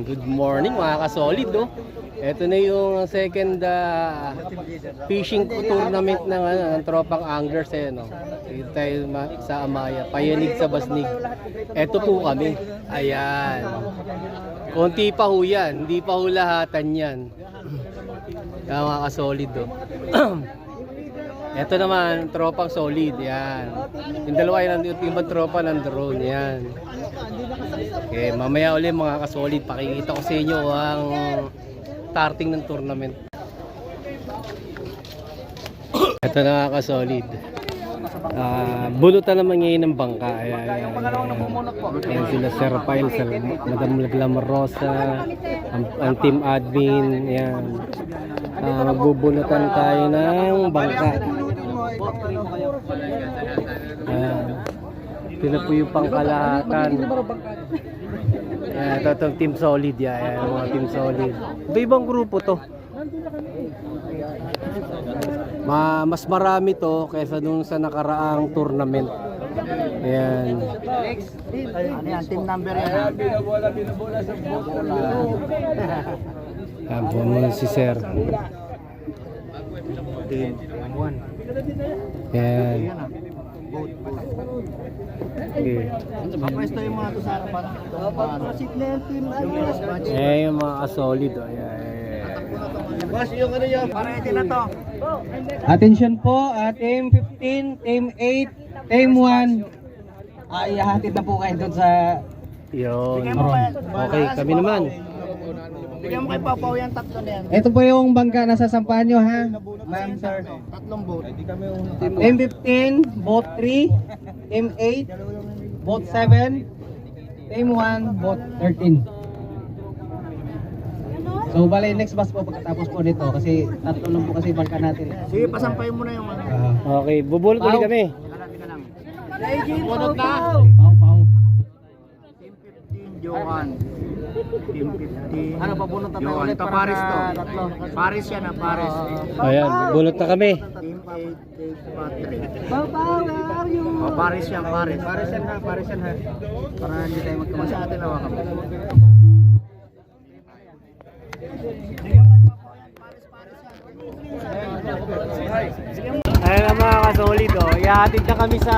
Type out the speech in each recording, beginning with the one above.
Good morning mga kasolid, no? Ito na yung second fishing tournament ng tropang anglers, no? Dito tayo sa Amaya, Payanig sa Basnig. Ito po kami. Ayan. Konti pa ho yan, hindi pa ho lahatan yan. Kaya mga kasolid, no? Ito naman, tropang solid, yan. Yung dalawa yun, yung ibang tropa nandoon, yan. Okay, mamaya ulit mga kasolid, pakikita ko sa inyo ang starting ng tournament. Ito na mga kasolid. Bulutan naman ngayon ng bangka. Ayan sila Sir Pyle, Sir Madam Laglamorosa, ang team admin. Ayan. Magbubulutan tayo ng bangka. Ito na po yung pangkalahatan. Ito itong team solid. Yan, mga team solid. Iba-ibang grupo to. Mas marami to kaysa dun sa nakaraang tournament. Ayan. Ano yan? Team number yan. Binabola sa bola. Ayan po muna si Sir. Team 1. Ayan. Okay. Papresto yung mga to sa harapan. Ayan yung mga solid. Ayan. Boss, yung ano yun? Parete na to. Attention po, Team 15, Team 8, Team 1. Ihahatid na po kayo doon sa... Yun. Okay, kami naman. Bigyan mo kay Papaw yan, tatlo na yan. Ito po yung bangka na sasampahan nyo, ha? Ma'am, sir. Tatlong boat. Team 15, boat 3, Team 8, boat 7, Team 1, boat 13. So, bali, next bus po pagkatapos po nito kasi tatlo lang po kasi bangka natin. Sige, pasampay mo na yung ano. Okay, bubulot ulit kami. Bunot na. Pau. Team 15, Johan. Team 15. Ano, pabunot na tayo Johan. ulit Ito, para Paris sa to. tatlo. Paris yan, Paris. Ayan, bubulot na kami. Team 8, Patrick. Pau, where are you? Paris yan, Paris. Paris yan, ha. Para hindi tayo magkamali. Sa atin nawa kami. Ayan na mga kasolid, oh. Ihahatid na kami sa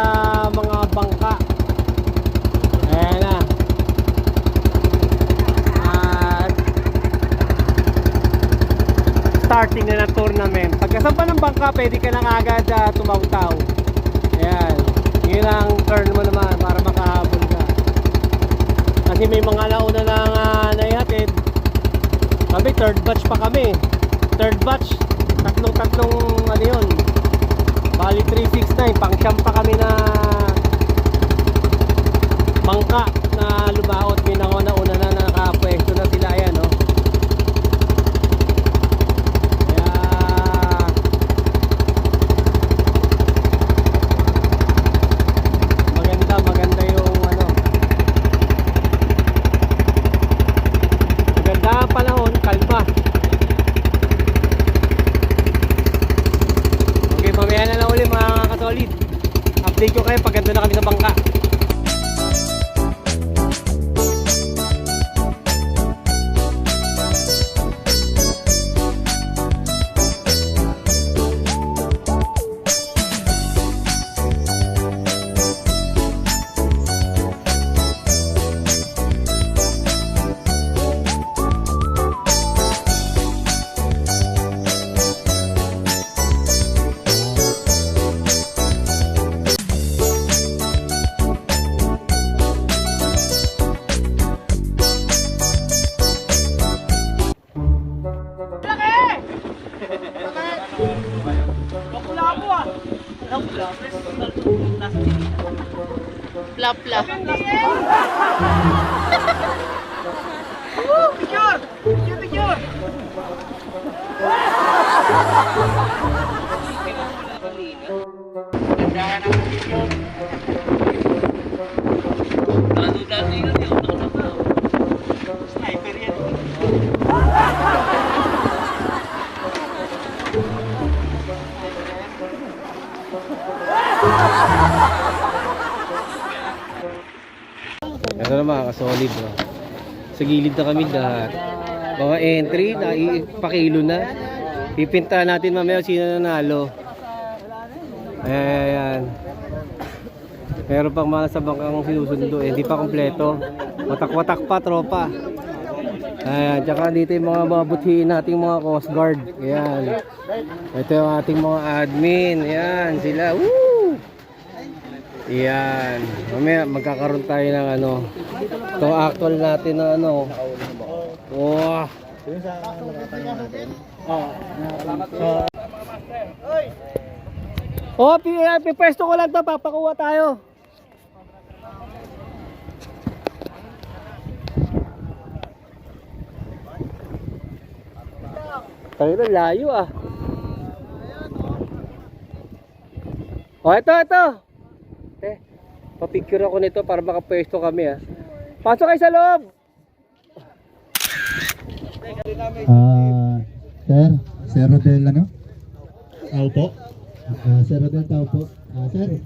mga bangka. Ayan na. At starting na ng tournament. Pagkasampa ng bangka, pwede ka na agad tumawtaw. Ayan. Yun ang turn mo naman para makahabol ka. Kasi may mga nauna lang naihatid. Kami, third batch pa kami. Third batch, tatlong ano yun. Bali 369, pang-champ pa kami na bangka na lumaot. May nauna na nakapwesto na sila. Ayan, no? Kaya maganda yung ano. Maganda ang panahon, kalma. Okay, mamaya na lang ulit mga kasolid. Update ko kayo pag ganda na kami sa bangka. Plapla. Picture! Picture! Sniper yan. Ito na mga kasolid, no? Sa gilid na kami lahat. Mga entry, naipakilo na. Pipinta natin mamaya sino nanalo. Ayan. Meron pang mga sa bangkang sinusundo. Hindi pa kompleto. Watak-watak pa, tropa. Ayan. Tsaka dito yung mga babuthiin nating mga Coast Guard. Ayan. Ito yung ating mga admin. Ayan. Sila. Woo! Ayan. Mamaya magkakaroon tayo ng ano. Itong actual natin na ano. Wow. Oh, pwesto ko lang to, papakuha tayo. Tayo na, layo ah. Oh, ito. Papicture ako nito para makapwesto kami ah. Pasok kayo sa loob. Sir Rodel ano? Tao po. Sir Rodel tao po. Sir.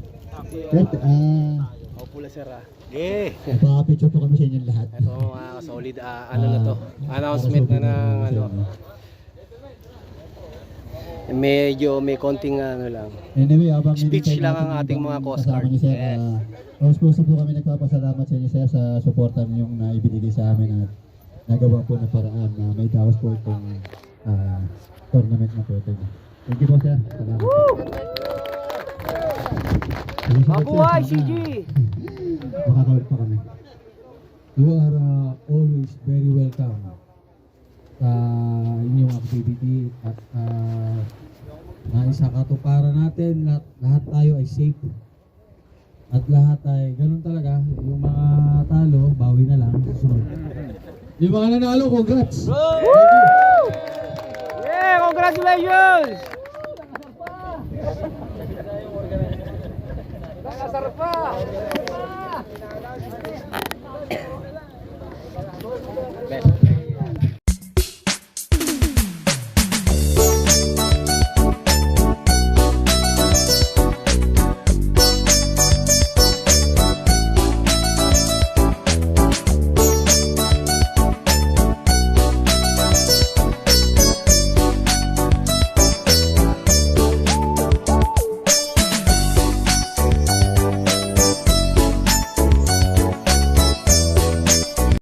Ako pula sir ah. Papapicture po kami sa inyo lahat. Ito solid ano na to. Announcement na ng ano. Medyo may konting ano lang. Anyway, habang Speech lang ang ating mga Coast Guard. Yes. Puso po kami nagpapasalamat sa inyo sir sa suporta ninyong na ibinigay sa amin at nagawa po na paraan na may daos po itong tournament na po ito. Thank you po sir. Salamat. Mabuhay CG! Makakawit pa kami. You are always very welcome sa inyong activity at sa katuparan natin, lahat tayo ay safe. At lahat ay ganun talaga. Yung mga talo, bawi na lang. Susunod. Yung mga nanalo, congrats! Yeah, congratulations! Nakasarap pa! Best.